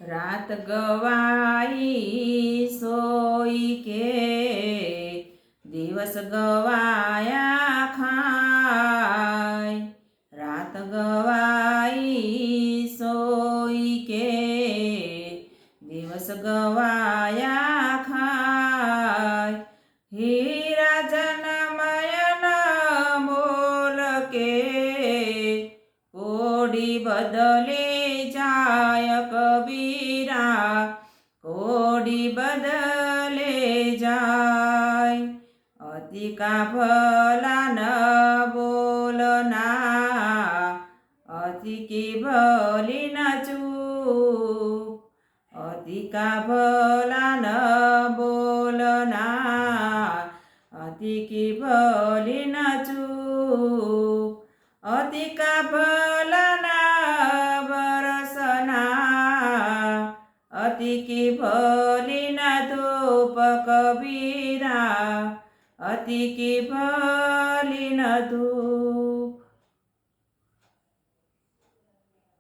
रात गवाई सोई के दिवस गवाया खाय। रात गवाई सोई के दिवस गवाया खाय। हीरा जनमयन मोल के कोडी बदले जाय कबीरा, कोडी बदले जाय। अति का भला न बोलना, अति की भली न चूप। अति का भला न बोलना, अति की भली न चूप। अति का भला न बरसना, अति की भली न धूप कबीरा, अति की भली न धूप।